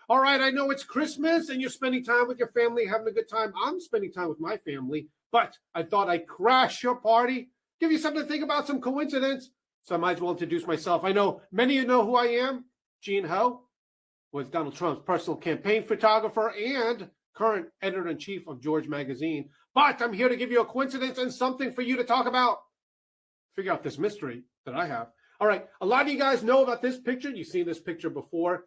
All right, I know it's Christmas and you're spending time with your family, having a good time. I'm spending time with my family, but I thought I'd crash your party, give you something to think about, some coincidence. So I might as well introduce myself. I know many of you know who I am. Gene Ho was Donald Trump's personal campaign photographer and current editor-in-chief of George Magazine. But I'm here to give you a coincidence and something for you to talk about. Figure out this mystery that I have. All right, a lot of you guys know about this picture. You've seen this picture before.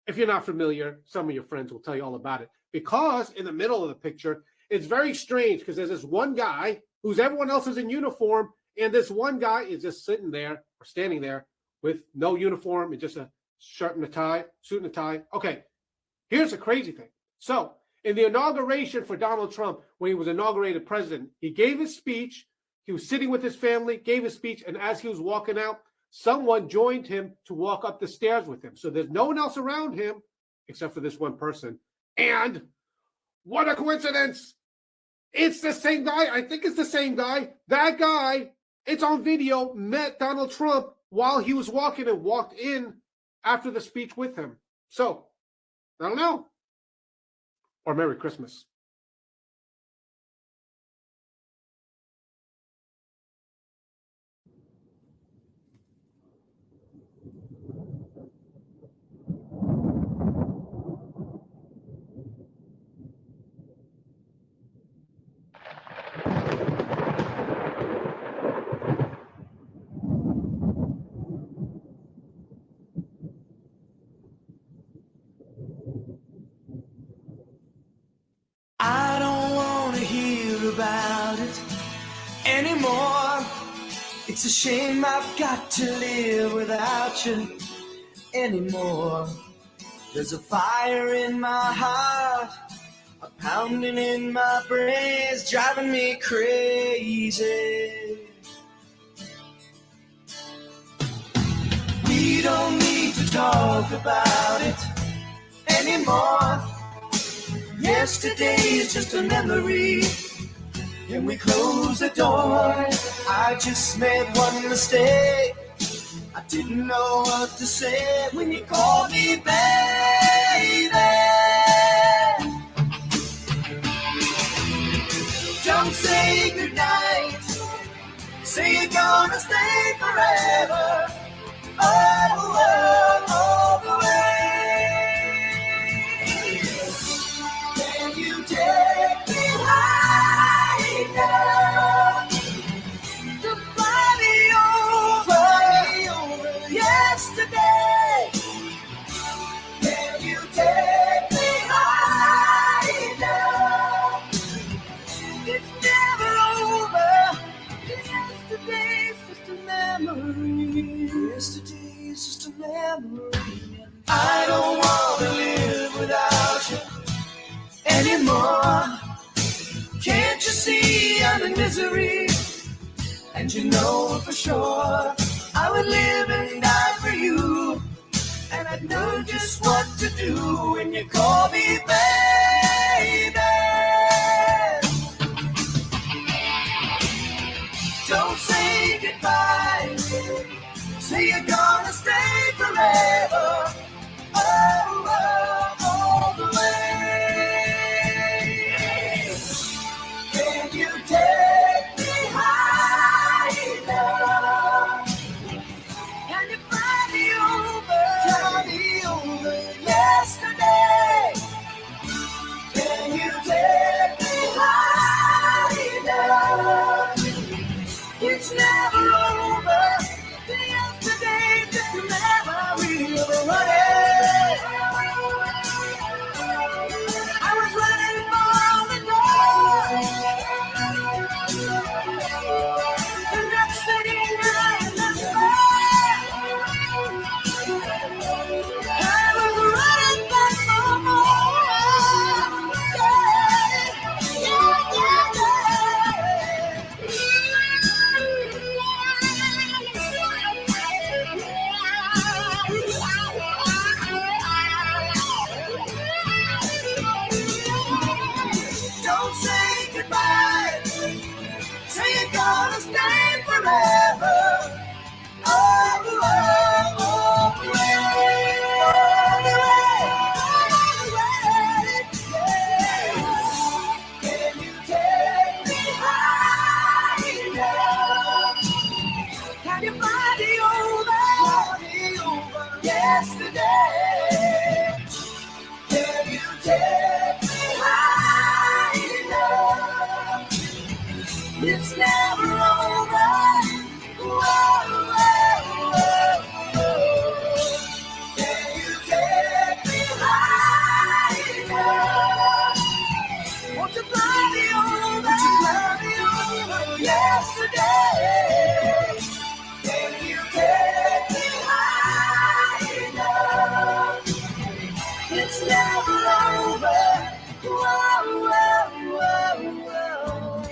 If you're not familiar, some of your friends will tell you all about it. Because in the middle of the picture, it's very strange because there's this one guy who's everyone else is in uniform, and this one guy is just sitting there or standing there with no uniform and just a shirt and a tie, suit and a tie. Okay, here's the crazy thing. So in the inauguration for Donald Trump, when he was inaugurated president, he gave his speech. He was sitting with his family, gave his speech, and as he was walking out, someone joined him to walk up the stairs with him. So there's no one else around him except for this one person. And what a coincidence. It's the same guy. I think it's the same guy. That guy, it's on video, met Donald Trump while he was walking and walked in after the speech with him. So, I don't know. Or Merry Christmas. I don't want to hear about it anymore. It's a shame I've got to live without you anymore. There's a fire in my heart, a pounding in my brains, driving me crazy. We don't need to talk about it anymore. Yesterday is just a memory, and we close the door. I just made one mistake. I didn't know what to say when you called me baby. Don't say goodnight. Say you're gonna stay forever. All the way. Take me higher to fly me over yesterday. Can you take me higher? It's never over. Yesterday's just a memory. Yesterday's just a memory. I don't want to live without you anymore. Can't you see I'm in misery? And you know for sure I would live and die for you. And I'd know just what to do when you call me baby. Don't say goodbye. Say you're gonna stay forever. All the way. Take me higher. Can you fly me over yesterday? Can you take me higher? It's never over. Yesterday just a memory of a running. I was running for the door. And that's sitting right in the sky. I was running back for more. Don't say goodbye. Say you're gonna stay forever. All the way, all the way, all the way. yesterday. Can you take me high enough? It's never over. Whoa, whoa, whoa, whoa. Can you take me high enough? Won't you fly me over? Won't you fly me over yesterday? Can you take me high enough? It's never over. Whoa, whoa, whoa, whoa.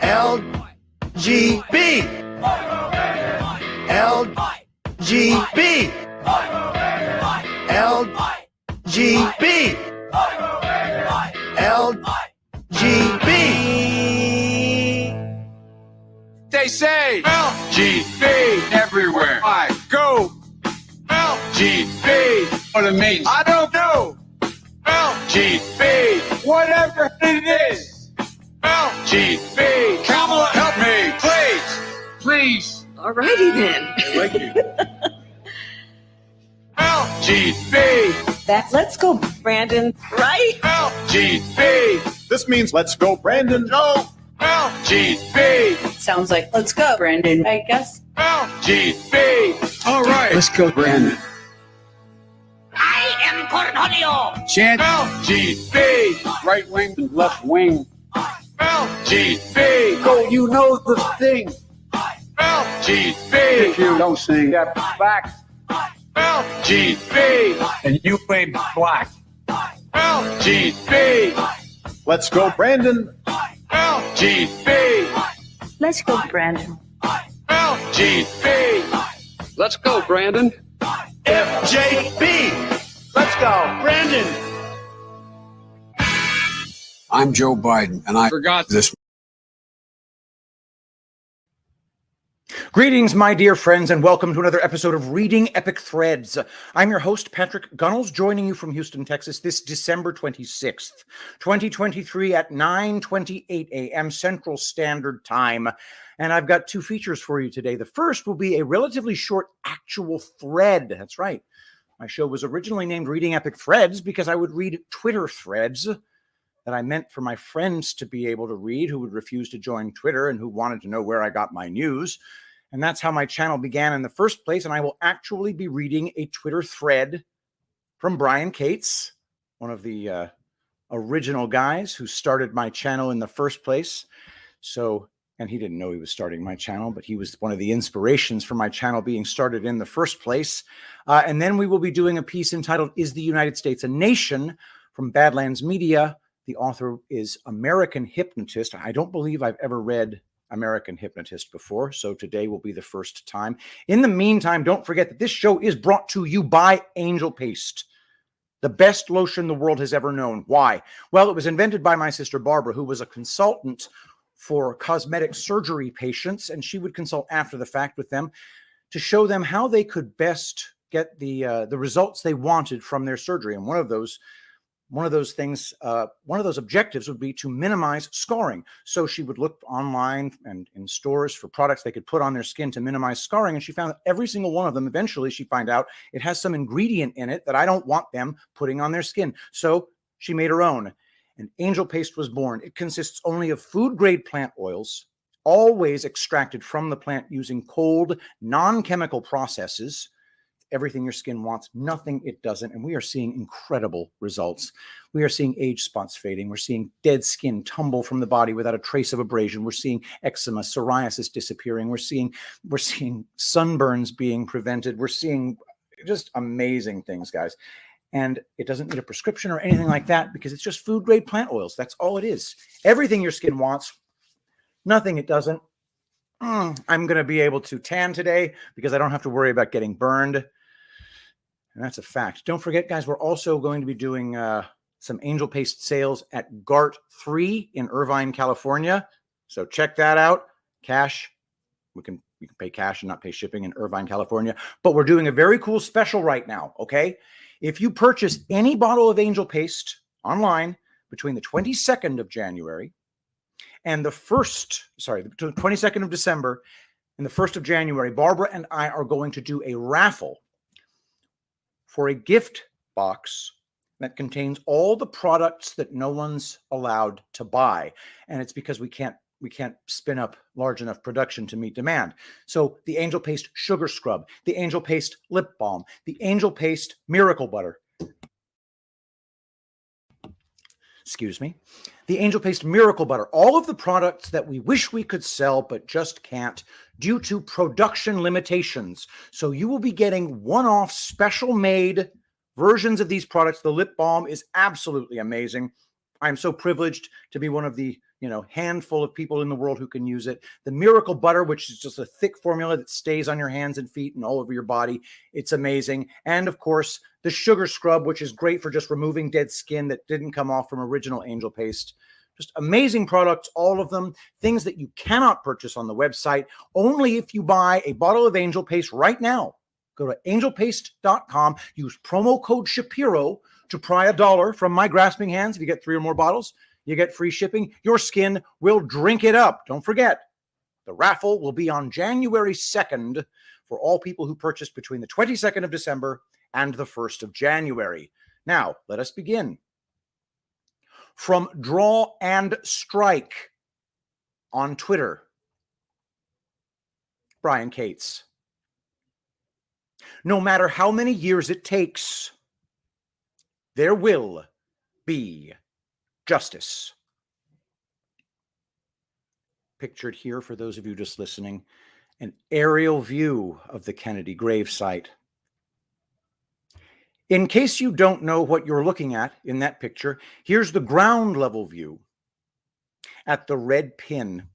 LGB. LGB. LGB. LGB. They say LGB everywhere I go. LGB. What it means, I don't know. LGB. Whatever it is. LGB. Kamala, help me, please. Please. Alrighty then. Thank you. LGB. That's let's go, Brandon. Right? LGB. This means let's go, Brandon. Go. LGB. Sounds like let's go, Brandon. I guess. LGB. All right. Let's go, Brandon. I am Cornholio. Chant LGB. Right wing and left wing. LGB. Go, you know the thing. LGB. If you don't sing that back, LGB. And you ain't black. LGB. let's go, Brandon. LGB. Let's go, Brandon. LGB. Let's go, Brandon. FJB. Let's go, Brandon. I'm Joe Biden, and I Forgot this. Greetings, my dear friends, and welcome to another episode of Reading Epic Threads. I'm your host, Patrick Gunnels, joining you from Houston, Texas, this December 26th, 2023 at 9:28 a.m. Central Standard Time. And I've got two features for you today. The first will be a relatively short actual thread. That's right. My show was originally named Reading Epic Threads because I would read Twitter threads that I meant for my friends to be able to read who would refuse to join Twitter and who wanted to know where I got my news. And that's how my channel began in the first place. And I will actually be reading a Twitter thread from Brian Cates, one of the original guys who started my channel in the first place. And he didn't know he was starting my channel, but he was one of the inspirations for my channel being started in the first place. And then we will be doing a piece entitled, Is the United States a Nation? From Badlands Media. The author is American Hypnotist. I don't believe I've ever read American Hypnotist before, so today will be the first time. In the meantime, don't forget that this show is brought to you by Angel Paste, the best lotion the world has ever known. Why? Well, it was invented by my sister Barbara, who was a consultant for cosmetic surgery patients, and she would consult after the fact with them to show them how they could best get the results they wanted from their surgery. And one of those objectives would be to minimize scarring. So she would look online and in stores for products they could put on their skin to minimize scarring. And she found that every single one of them, eventually she found out it has some ingredient in it that I don't want them putting on their skin. So she made her own. And Angel Paste was born. It consists only of food-grade plant oils, always extracted from the plant using cold, non-chemical processes. Everything your skin wants, nothing it doesn't. And we are seeing incredible results. We are seeing age spots fading. We're seeing dead skin tumble from the body without a trace of abrasion. We're seeing eczema, psoriasis disappearing. We're seeing sunburns being prevented. We're seeing just amazing things, guys. And it doesn't need a prescription or anything like that because it's just food grade plant oils. That's all it is. Everything your skin wants, nothing it doesn't. I'm going to be able to tan today because I don't have to worry about getting burned. And that's a fact. Don't forget, guys, we're also going to be doing some Angel Paste sales at GART 3 in Irvine, California. So check that out. Cash you can pay cash and not pay shipping in Irvine, California. But we're doing a very cool special right now, okay? If you purchase any bottle of Angel Paste online between the 22nd of January and the 22nd of December and the 1st of January, Barbara and I are going to do a raffle for a gift box that contains all the products that no one's allowed to buy. And it's because we can't spin up large enough production to meet demand. So the Angel Paste Sugar Scrub, the Angel Paste Lip Balm, the Angel Paste Miracle Butter. Excuse me. The Angel Paste Miracle Butter. All of the products that we wish we could sell but just can't due to production limitations. So you will be getting one-off special made versions of these products. The lip balm is absolutely amazing. I'm so privileged to be one of the handful of people in the world who can use it. The Miracle Butter, which is just a thick formula that stays on your hands and feet and all over your body. It's amazing. And of course, the Sugar Scrub, which is great for just removing dead skin that didn't come off from original Angel Paste. Just amazing products, all of them. Things that you cannot purchase on the website, only if you buy a bottle of Angel Paste right now. Go to angelpaste.com, use promo code Shapiro to pry $1 from my grasping hands. If you get 3 or more bottles, you get free shipping. Your skin will drink it up. Don't forget, the raffle will be on January 2nd for all people who purchased between the 22nd of December and the 1st of January. Now, let us begin. From Draw and Strike on Twitter, Brian Cates. No matter how many years it takes, there will be justice. Pictured here, for those of you just listening, an aerial view of the Kennedy gravesite. In case you don't know what you're looking at in that picture, here's the ground level view at the red pin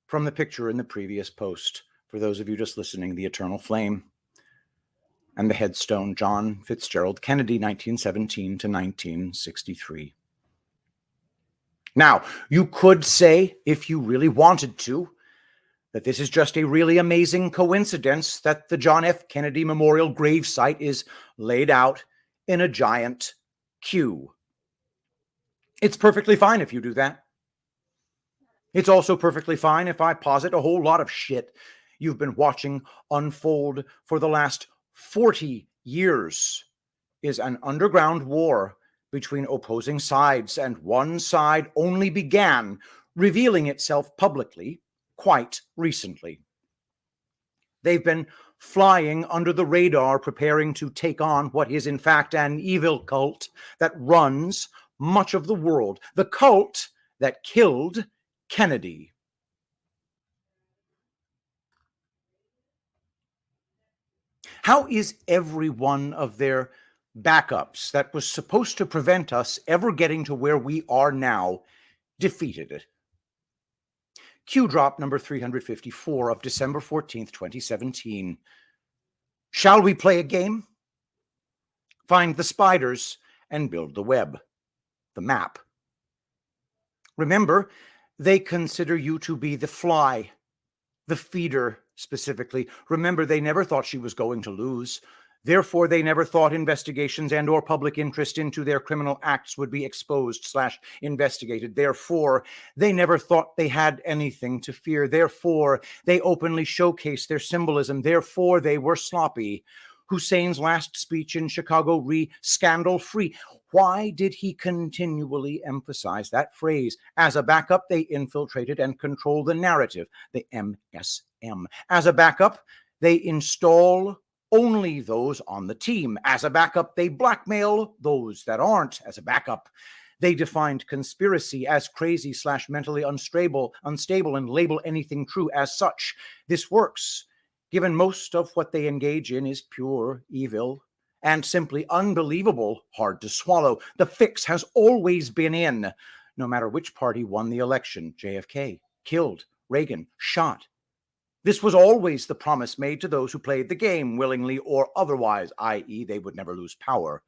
from the picture in the previous post. For those of you just listening, the eternal flame. And the headstone, John Fitzgerald Kennedy, 1917 to 1963. Now, you could say, if you really wanted to, that this is just a really amazing coincidence that the John F. Kennedy Memorial gravesite is laid out in a giant queue. It's perfectly fine if you do that. It's also perfectly fine if I posit a whole lot of shit you've been watching unfold for the last 40 years is an underground war between opposing sides, and one side only began revealing itself publicly quite recently. They've been flying under the radar, preparing to take on what is in fact an evil cult that runs much of the world, the cult that killed Kennedy. How is every one of their backups that was supposed to prevent us ever getting to where we are now defeated? Q drop number 354 of December 14th, 2017. Shall we play a game? Find the spiders and build the web, the map. Remember, they consider you to be the fly, the feeder specifically. Remember, they never thought she was going to lose. Therefore, they never thought investigations and or public interest into their criminal acts would be exposed/investigated. Therefore, they never thought they had anything to fear. Therefore, they openly showcased their symbolism. Therefore, they were sloppy. Hussein's last speech in Chicago, scandal-free. Why did he continually emphasize that phrase? As a backup, they infiltrated and controlled the narrative, the MSM. As a backup, they install only those on the team. As a backup, they blackmail those that aren't. As a backup, they defined conspiracy as crazy/mentally unstable, and label anything true as such. This works, given most of what they engage in is pure evil and simply unbelievable hard to swallow. The fix has always been in, no matter which party won the election. JFK, killed. Reagan, shot. This was always the promise made to those who played the game willingly or otherwise, i.e. they would never lose power.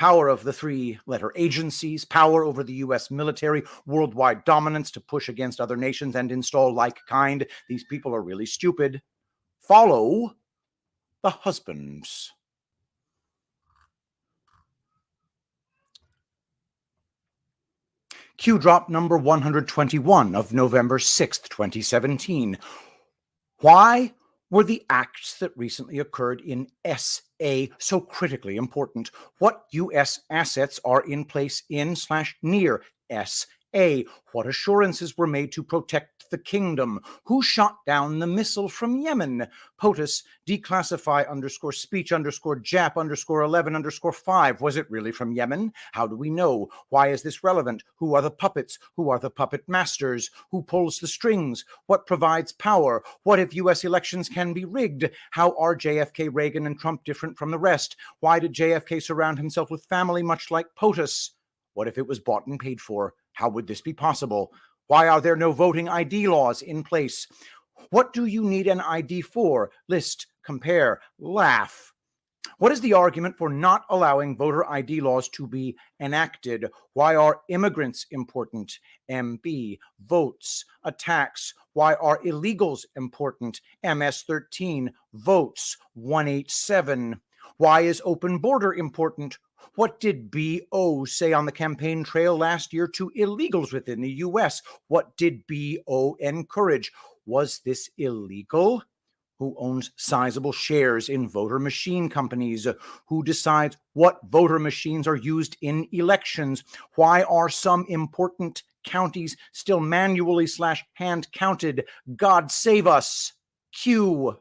power of the three-letter agencies, power over the U.S. military, worldwide dominance to push against other nations and install like kind. These people are really stupid. Follow the husbands. Q drop number 121 of November 6th, 2017. Why were the acts that recently occurred in SA so critically important? What U.S. assets are in place in/near SA? What assurances were made to protect the kingdom? Who shot down the missile from Yemen? POTUS declassify _speech _Jap _11 _5. Was it really from Yemen? How do we know? Why is this relevant? Who are the puppets? Who are the puppet masters? Who pulls the strings? What provides power? What if U.S. elections can be rigged? How are JFK, Reagan, and Trump different from the rest? Why did JFK surround himself with family much like POTUS? What if it was bought and paid for? How would this be possible? Why are there no voting ID laws in place? What do you need an ID for? List, compare, laugh. What is the argument for not allowing voter ID laws to be enacted? Why are immigrants important? MB, votes, attacks. Why are illegals important? MS-13, votes, 187. Why is open border important? What did BO say on the campaign trail last year to illegals within the U.S.? What did BO encourage? Was this illegal? Who owns sizable shares in voter machine companies? Who decides what voter machines are used in elections? Why are some important counties still manually/hand counted? God save us. Q.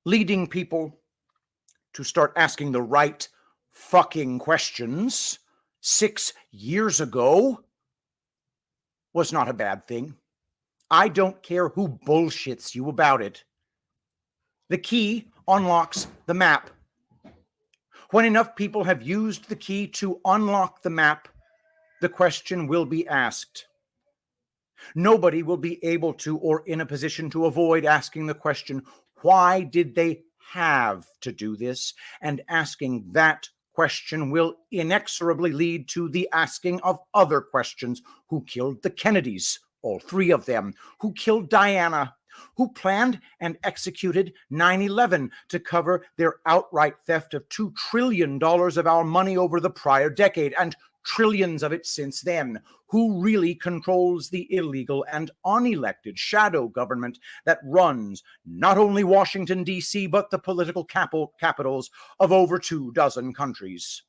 Leading people to start asking the right fucking questions 6 years ago was not a bad thing. I don't care who bullshits you about it. The key unlocks the map. When enough people have used the key to unlock the map, the question will be asked. Nobody will be able to or in a position to avoid asking the question, why did they have to do this? And asking that question will inexorably lead to the asking of other questions. Who killed the Kennedys? All three of them. Who killed Diana? Who planned and executed 9/11 to cover their outright theft of $2 trillion of our money over the prior decade and trillions of it since then? Who really controls the illegal and unelected shadow government that runs not only Washington, D.C., but the political capitals of over 24 countries?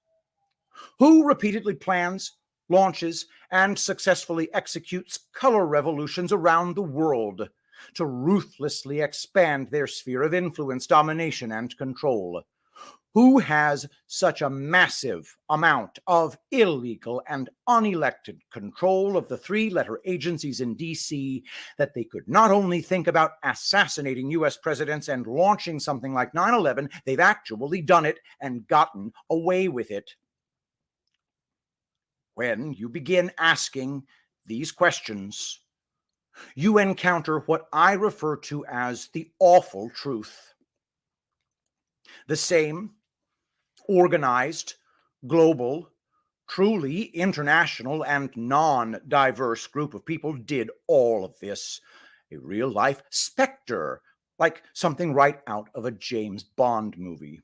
Who repeatedly plans, launches, and successfully executes color revolutions around the world to ruthlessly expand their sphere of influence, domination, and control? Who has such a massive amount of illegal and unelected control of the three-letter agencies in D.C. that they could not only think about assassinating U.S. presidents and launching something like 9/11, they've actually done it and gotten away with it? When you begin asking these questions, you encounter what I refer to as the awful truth. The same organized, global, truly international, and non-diverse group of people did all of this. A real-life specter, like something right out of a James Bond movie.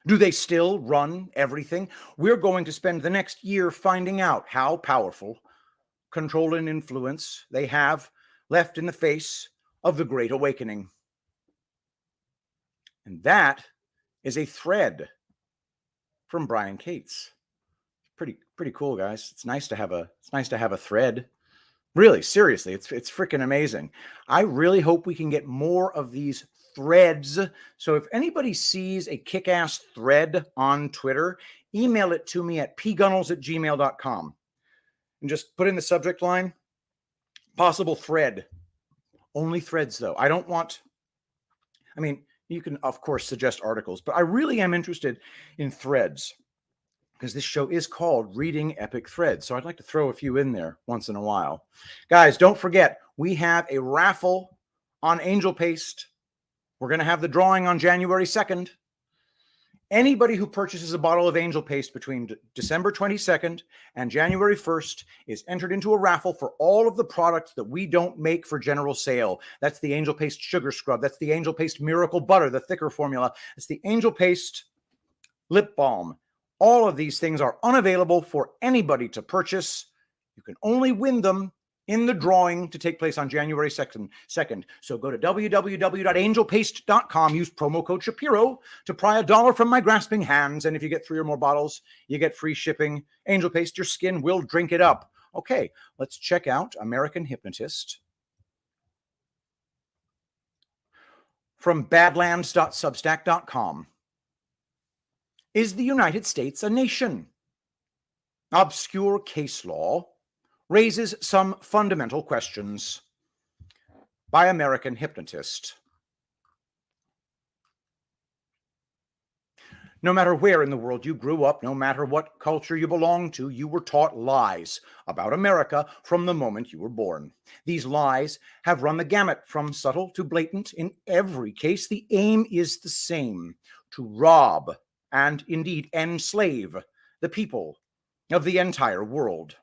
Do they still run everything? We're going to spend the next year finding out how powerful control and influence they have left in the face of the Great Awakening. And that is a thread from Brian Cates. Pretty cool, guys. It's nice to have a thread. Really, seriously, it's freaking amazing. I really hope we can get more of these threads. So if anybody sees a kick-ass thread on Twitter, email it to me at pgunnels@gmail.com and just put in the subject line, possible thread. Only threads, though. I don't want, I mean, you can, of course, suggest articles, but I really am interested in threads because this show is called Reading Epic Threads. So I'd like to throw a few in there once in a while. Guys, don't forget, we have a raffle on Angel Paste We're going to have the drawing on January 2nd. Anybody who purchases a bottle of Angel Paste between December 22nd and January 1st is entered into a raffle for all of the products that we don't make for general sale. That's the Angel Paste Sugar Scrub. That's the Angel Paste Miracle Butter, the thicker formula. It's the Angel Paste Lip Balm. All of these things are unavailable for anybody to purchase. You can only win them in the drawing to take place on January 2nd. So go to www.angelpaste.com, use promo code Shapiro to pry $1 from my grasping hands. And if you get 3 or more bottles, you get free shipping. Angel Paste, your skin will drink it up. Okay, let's check out American Hypnotist from badlands.substack.com. Is the United States a nation? Obscure case law raises some fundamental questions. By American Hypnotist. No matter where in the world you grew up, no matter what culture you belong to, you were taught lies about America from the moment you were born. These lies have run the gamut from subtle to blatant. In every case, the aim is the same: to rob and indeed enslave the people of the entire world.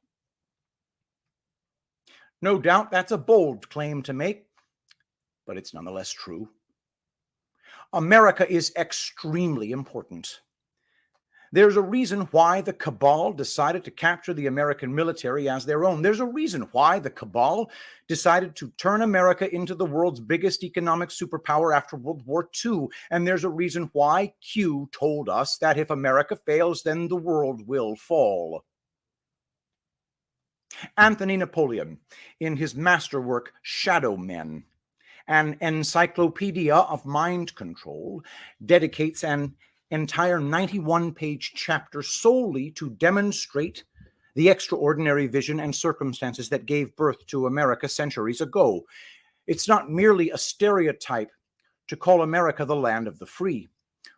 No doubt that's a bold claim to make, but it's nonetheless true. America is extremely important. There's a reason why the cabal decided to capture the American military as their own. There's a reason why the cabal decided to turn America into the world's biggest economic superpower after World War II. And there's a reason why Q told us that if America fails, then the world will fall. Anthony Napoleon, in his masterwork Shadow Men, an encyclopedia of mind control, dedicates an entire 91-page chapter solely to demonstrate the extraordinary vision and circumstances that gave birth to America centuries ago. It's not merely a stereotype to call America the land of the free,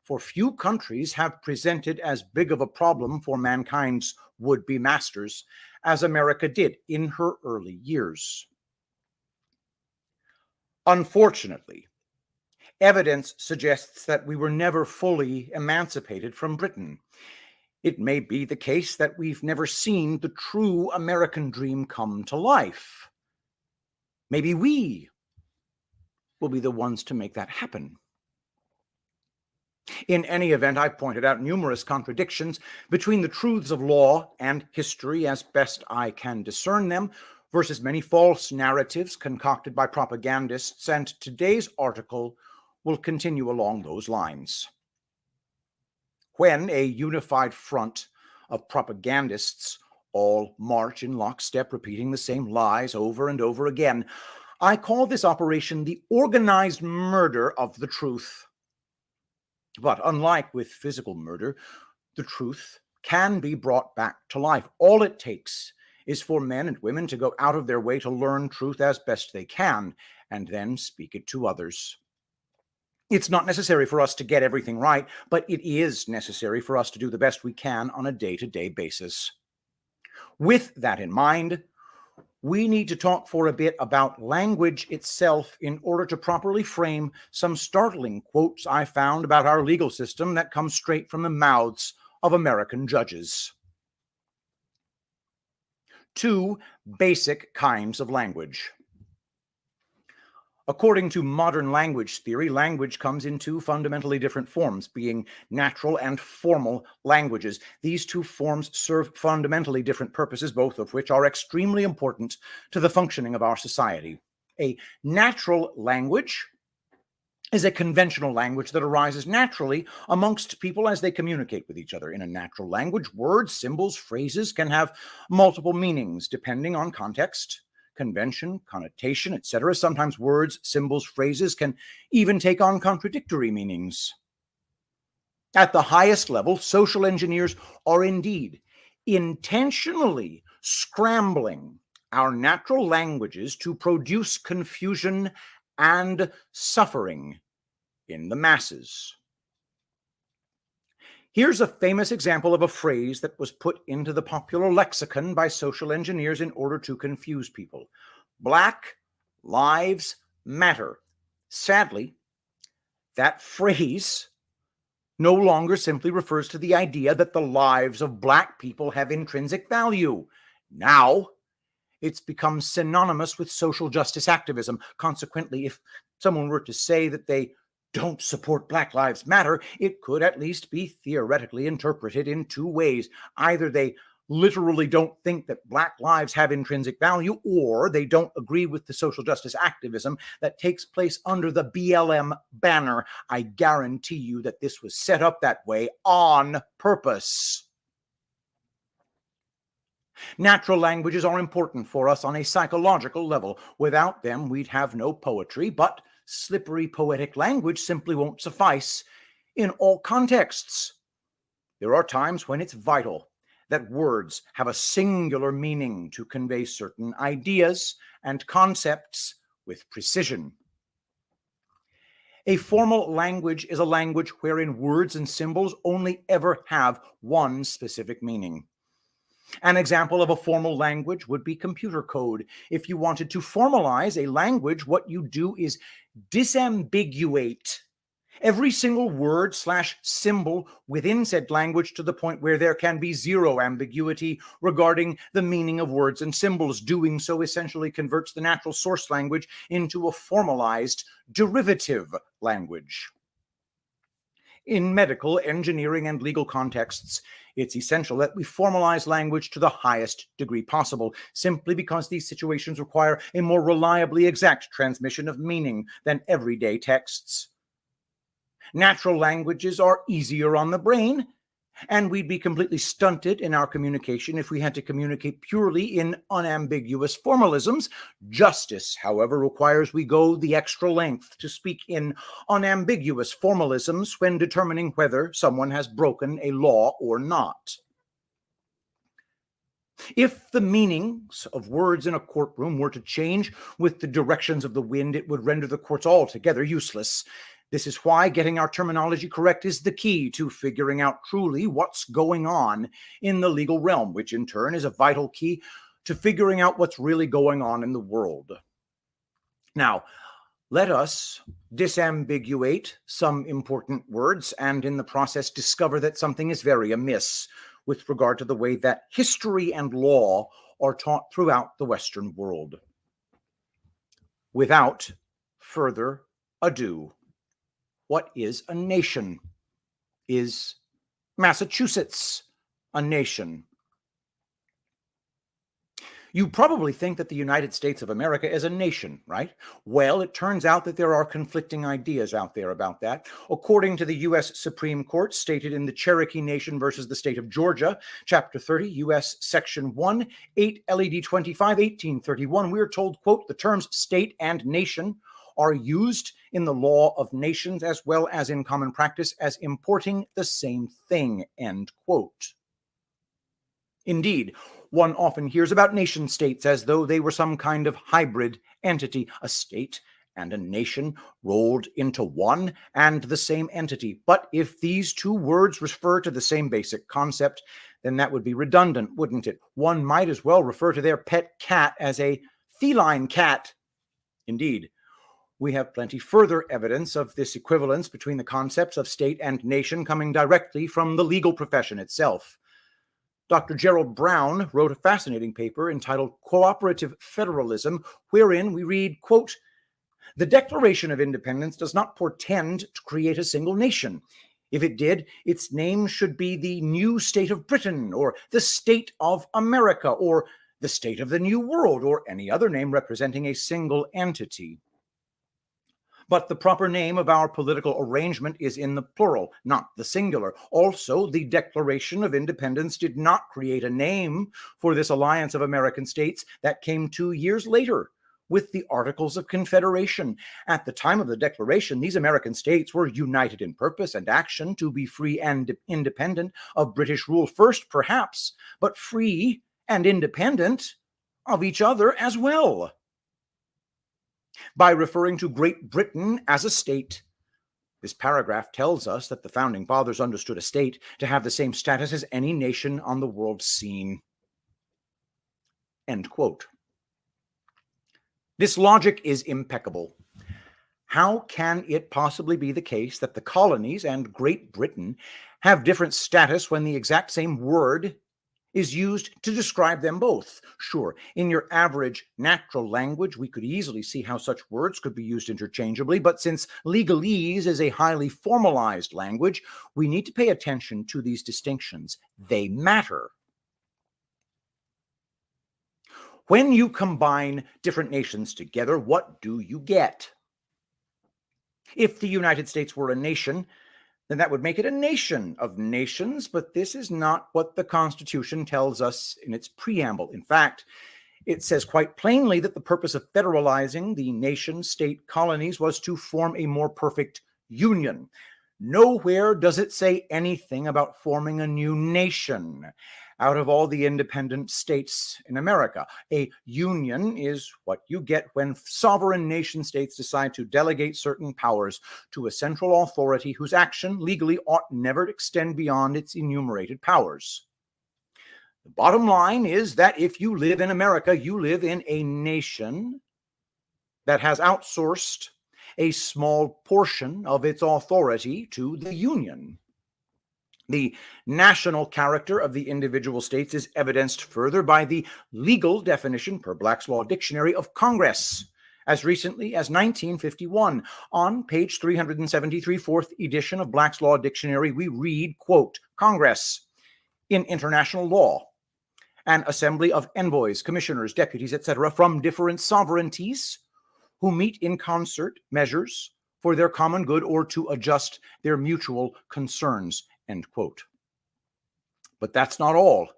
for few countries have presented as big of a problem for mankind's would-be masters as America did in her early years. Unfortunately, evidence suggests that we were never fully emancipated from Britain. It may be the case that we've never seen the true American dream come to life. Maybe we will be the ones to make that happen. In any event, I've pointed out numerous contradictions between the truths of law and history as best I can discern them, versus many false narratives concocted by propagandists, and today's article will continue along those lines. When a unified front of propagandists all march in lockstep, repeating the same lies over and over again, I call this operation the organized murder of the truth. But unlike with physical murder, the truth can be brought back to life. All it takes is for men and women to go out of their way to learn truth as best they can, and then speak it to others. It's not necessary for us to get everything right, but it is necessary for us to do the best we can on a day-to-day basis. With that in mind, we need to talk for a bit about language itself in order to properly frame some startling quotes I found about our legal system that come straight from the mouths of American judges. 2 basic kinds of language. According to modern language theory, language comes in 2 fundamentally different forms, being natural and formal languages. These 2 forms serve fundamentally different purposes, both of which are extremely important to the functioning of our society. A natural language is a conventional language that arises naturally amongst people as they communicate with each other. In a natural language, words, symbols, phrases can have multiple meanings depending on context, convention, connotation, etc. Sometimes words, symbols, phrases can even take on contradictory meanings. At the highest level, social engineers are indeed intentionally scrambling our natural languages to produce confusion and suffering in the masses. Here's a famous example of a phrase that was put into the popular lexicon by social engineers in order to confuse people. Black lives matter. Sadly, that phrase no longer simply refers to the idea that the lives of Black people have intrinsic value. Now, it's become synonymous with social justice activism. Consequently, if someone were to say that they don't support Black Lives Matter, it could at least be theoretically interpreted in two ways. Either they literally don't think that Black lives have intrinsic value, or they don't agree with the social justice activism that takes place under the BLM banner. I guarantee you that this was set up that way on purpose. Natural languages are important for us on a psychological level. Without them, we'd have no poetry, but slippery poetic language simply won't suffice in all contexts. There are times when it's vital that words have a singular meaning to convey certain ideas and concepts with precision. A formal language is a language wherein words and symbols only ever have one specific meaning. An example of a formal language would be computer code. If you wanted to formalize a language, what you do is disambiguate every single word/symbol within said language to the point where there can be zero ambiguity regarding the meaning of words and symbols. Doing so essentially converts the natural source language into a formalized derivative language. In medical, engineering, and legal contexts, it's essential that we formalize language to the highest degree possible, simply because these situations require a more reliably exact transmission of meaning than everyday texts. Natural languages are easier on the brain, and we'd be completely stunted in our communication if we had to communicate purely in unambiguous formalisms. Justice, however, requires we go the extra length to speak in unambiguous formalisms when determining whether someone has broken a law or not. If the meanings of words in a courtroom were to change with the directions of the wind, it would render the courts altogether useless. This is why getting our terminology correct is the key to figuring out truly what's going on in the legal realm, which in turn is a vital key to figuring out what's really going on in the world. Now, let us disambiguate some important words and in the process discover that something is very amiss with regard to the way that history and law are taught throughout the Western world. Without further ado, what is a nation? Is Massachusetts a nation? You probably think that the United States of America is a nation, right? Well, it turns out that there are conflicting ideas out there about that. According to the U.S. Supreme Court, stated in the Cherokee Nation versus the State of Georgia, Chapter 30, U.S. Section 1, 8 LED 25, 1831, we're told, quote, the terms state and nation are used in the law of nations as well as in common practice as importing the same thing, end quote. Indeed, one often hears about nation states as though they were some kind of hybrid entity, a state and a nation rolled into one and the same entity. But if these two words refer to the same basic concept, then that would be redundant, wouldn't it? One might as well refer to their pet cat as a feline cat. Indeed, we have plenty further evidence of this equivalence between the concepts of state and nation coming directly from the legal profession itself. Dr. Gerald Brown wrote a fascinating paper entitled Cooperative Federalism, wherein we read, quote, the Declaration of Independence does not portend to create a single nation. If it did, its name should be the New State of Britain, or the State of America, or the State of the New World, or any other name representing a single entity. But the proper name of our political arrangement is in the plural, not the singular. Also, the Declaration of Independence did not create a name for this alliance of American states that came 2 years later with the Articles of Confederation. At the time of the Declaration, these American states were united in purpose and action to be free and independent of British rule first, perhaps, but free and independent of each other as well. By referring to Great Britain as a state, this paragraph tells us that the Founding Fathers understood a state to have the same status as any nation on the world scene. End quote. This logic is impeccable. How can it possibly be the case that the colonies and Great Britain have different status when the exact same word is used to describe them both? Sure, in your average natural language, we could easily see how such words could be used interchangeably, but since legalese is a highly formalized language, we need to pay attention to these distinctions. They matter. When you combine different nations together, what do you get? If the United States were a nation, then that would make it a nation of nations, but this is not what the Constitution tells us in its preamble. In fact, it says quite plainly that the purpose of federalizing the nation-state colonies was to form a more perfect union. Nowhere does it say anything about forming a new nation out of all the independent states in America. A union is what you get when sovereign nation states decide to delegate certain powers to a central authority whose action legally ought never to extend beyond its enumerated powers. The bottom line is that if you live in America, you live in a nation that has outsourced a small portion of its authority to the Union. The national character of the individual states is evidenced further by the legal definition per Black's Law Dictionary of Congress. As recently as 1951, on page 373, fourth edition of Black's Law Dictionary, we read, quote, Congress, in international law, an assembly of envoys, commissioners, deputies, etc., from different sovereignties who meet in concert measures for their common good or to adjust their mutual concerns, end quote. But that's not all.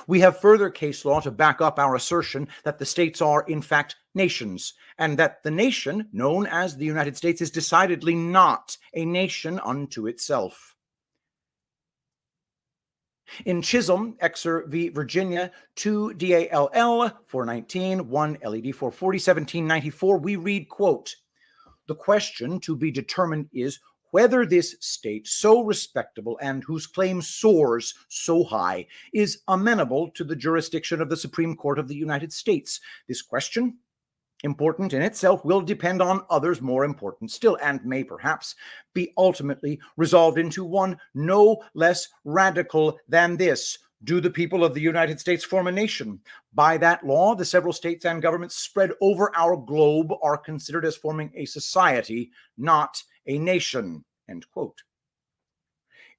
We have further case law to back up our assertion that the states are, in fact, nations, and that the nation, known as the United States, is decidedly not a nation unto itself. In Chisholm, Exer v. Virginia, 2 DALL 419, 1 LED 440, 1794, we read, quote, the question to be determined is whether this state, so respectable and whose claim soars so high, is amenable to the jurisdiction of the Supreme Court of the United States. This question, important in itself, will depend on others more important still, and may perhaps be ultimately resolved into one no less radical than this. Do the people of the United States form a nation? By that law, the several states and governments spread over our globe are considered as forming a society, not a nation, end quote.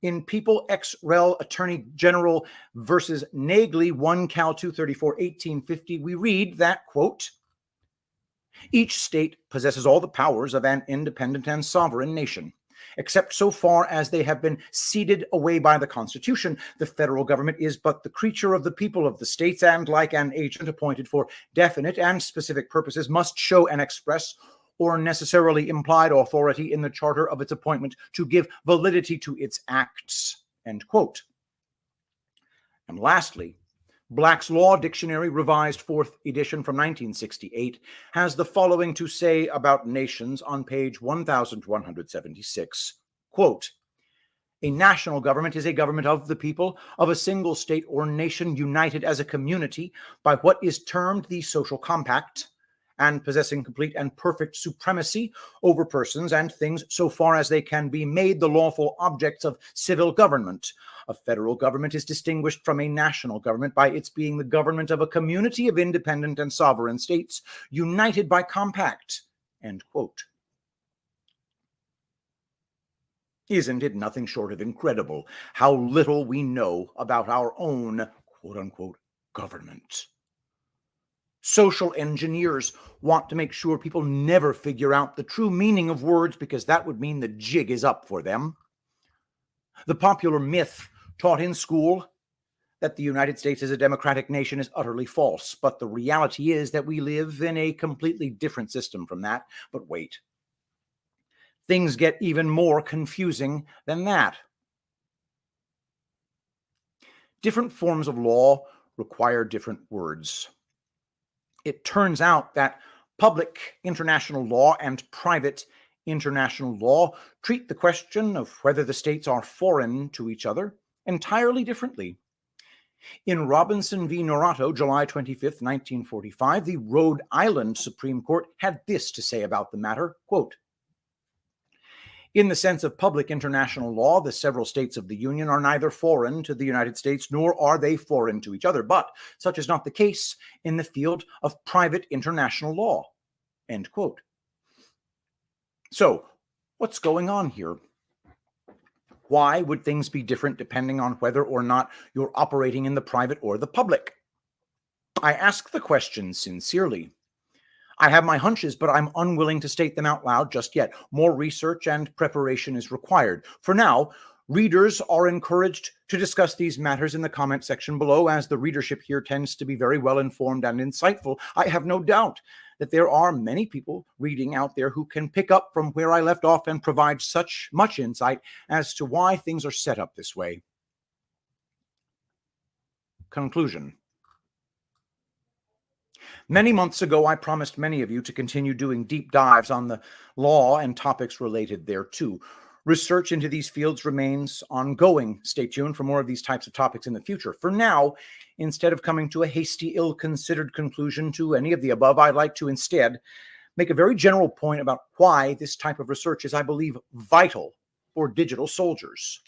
In People ex rel Attorney General versus Nagley, 1 Cal 234, 1850, we read that, quote, each state possesses all the powers of an independent and sovereign nation, except so far as they have been ceded away by the Constitution. The federal government is but the creature of the people of the states, and like an agent appointed for definite and specific purposes, must show and express or necessarily implied authority in the charter of its appointment to give validity to its acts, end quote. And lastly, Black's Law Dictionary, revised 4th edition from 1968, has the following to say about nations on page 1176. Quote, a national government is a government of the people of a single state or nation united as a community by what is termed the social compact, and possessing complete and perfect supremacy over persons and things so far as they can be made the lawful objects of civil government. A federal government is distinguished from a national government by its being the government of a community of independent and sovereign states united by compact, end quote. Isn't it nothing short of incredible how little we know about our own quote-unquote government? Social engineers want to make sure people never figure out the true meaning of words because that would mean the jig is up for them. The popular myth taught in school that the United States is a democratic nation is utterly false, but the reality is that we live in a completely different system from that. But wait, things get even more confusing than that. Different forms of law require different words. It turns out that public international law and private international law treat the question of whether the states are foreign to each other entirely differently. In Robinson v. Norato, July 25, 1945, the Rhode Island Supreme Court had this to say about the matter, quote, In the sense of public international law, the several states of the Union are neither foreign to the United States, nor are they foreign to each other. But such is not the case in the field of private international law. End quote. So, what's going on here? Why would things be different depending on whether or not you're operating in the private or the public? I ask the question sincerely. I have my hunches, but I'm unwilling to state them out loud just yet. More research and preparation is required. For now, readers are encouraged to discuss these matters in the comment section below, as the readership here tends to be very well informed and insightful. I have no doubt that there are many people reading out there who can pick up from where I left off and provide such much insight as to why things are set up this way. Conclusion. Many months ago, I promised many of you to continue doing deep dives on the law and topics related thereto. Research into these fields remains ongoing. Stay tuned for more of these types of topics in the future. For now, instead of coming to a hasty, ill-considered conclusion to any of the above, I'd like to instead make a very general point about why this type of research is, I believe, vital for digital soldiers.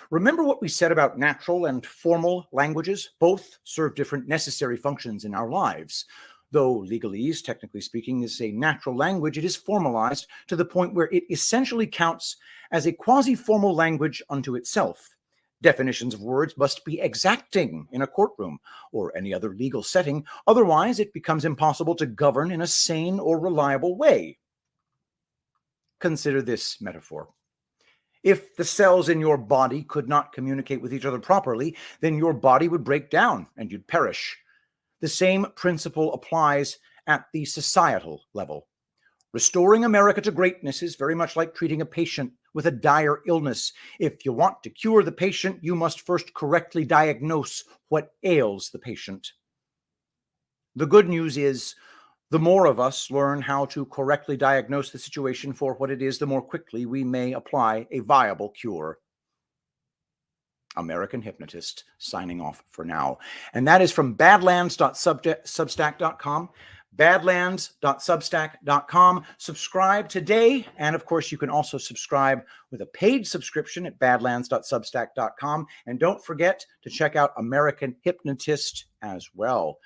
Remember what we said about natural and formal languages? Both serve different necessary functions in our lives. Though legalese, technically speaking, is a natural language, it is formalized to the point where it essentially counts as a quasi-formal language unto itself. Definitions of words must be exacting in a courtroom or any other legal setting. Otherwise, it becomes impossible to govern in a sane or reliable way. Consider this metaphor. If the cells in your body could not communicate with each other properly, then your body would break down and you'd perish. The same principle applies at the societal level. Restoring America to greatness is very much like treating a patient with a dire illness. If you want to cure the patient, you must first correctly diagnose what ails the patient. The good news is, the more of us learn how to correctly diagnose the situation for what it is, the more quickly we may apply a viable cure. American Hypnotist, signing off for now. And that is from badlands.substack.com. badlands.substack.com. Subscribe today. And of course, you can also subscribe with a paid subscription at badlands.substack.com. And don't forget to check out American Hypnotist as well.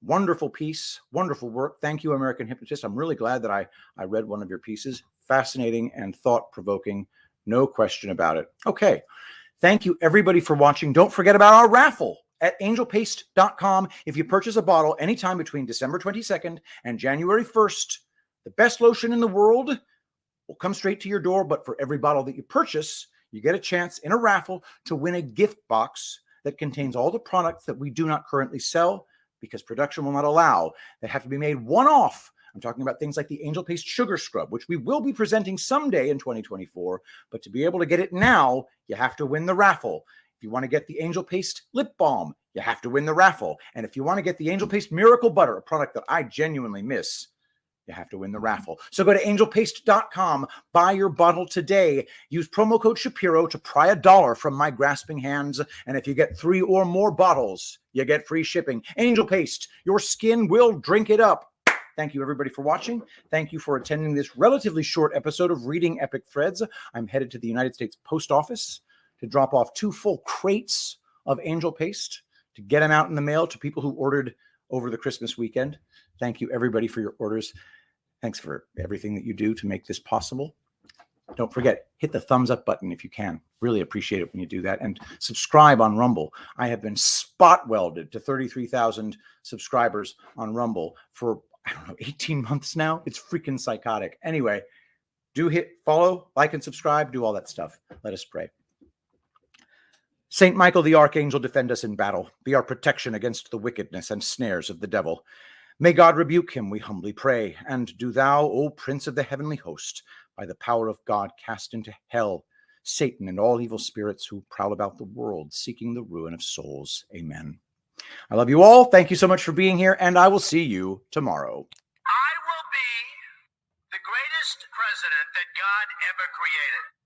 Wonderful piece, wonderful work. Thank you, American Hypnotist. I'm really glad that I read one of your pieces. Fascinating and thought-provoking. No question about it. Okay. Thank you, everybody, for watching. Don't forget about our raffle at angelpaste.com. If you purchase a bottle anytime between December 22nd and January 1st, the best lotion in the world will come straight to your door. But for every bottle that you purchase, you get a chance in a raffle to win a gift box that contains all the products that we do not currently sell, because production will not allow. They have to be made one-off. I'm talking about things like the Angel Paste Sugar Scrub, which we will be presenting someday in 2024. But to be able to get it now, you have to win the raffle. If you want to get the Angel Paste Lip Balm, you have to win the raffle. And if you want to get the Angel Paste Miracle Butter, a product that I genuinely miss, you have to win the raffle. So go to angelpaste.com, buy your bottle today. Use promo code Shapiro to pry $1 from my grasping hands. And if you get 3 or more bottles, you get free shipping. Angel Paste, your skin will drink it up. Thank you, everybody, for watching. Thank you for attending this relatively short episode of Reading Epic Threads. I'm headed to the United States Post Office to drop off 2 full crates of Angel Paste to get them out in the mail to people who ordered over the Christmas weekend. Thank you, everybody, for your orders. Thanks for everything that you do to make this possible. Don't forget, hit the thumbs up button if you can. Really appreciate it when you do that. And subscribe on Rumble. I have been spot welded to 33,000 subscribers on Rumble for, 18 months now. It's freaking psychotic. Anyway, do hit follow, like, and subscribe. Do all that stuff. Let us pray. Saint Michael the Archangel, defend us in battle. Be our protection against the wickedness and snares of the devil. May God rebuke him, we humbly pray. And do thou, O Prince of the heavenly host, by the power of God, cast into hell Satan and all evil spirits who prowl about the world, seeking the ruin of souls. Amen. I love you all. Thank you so much for being here, and I will see you tomorrow. I will be the greatest president that God ever created.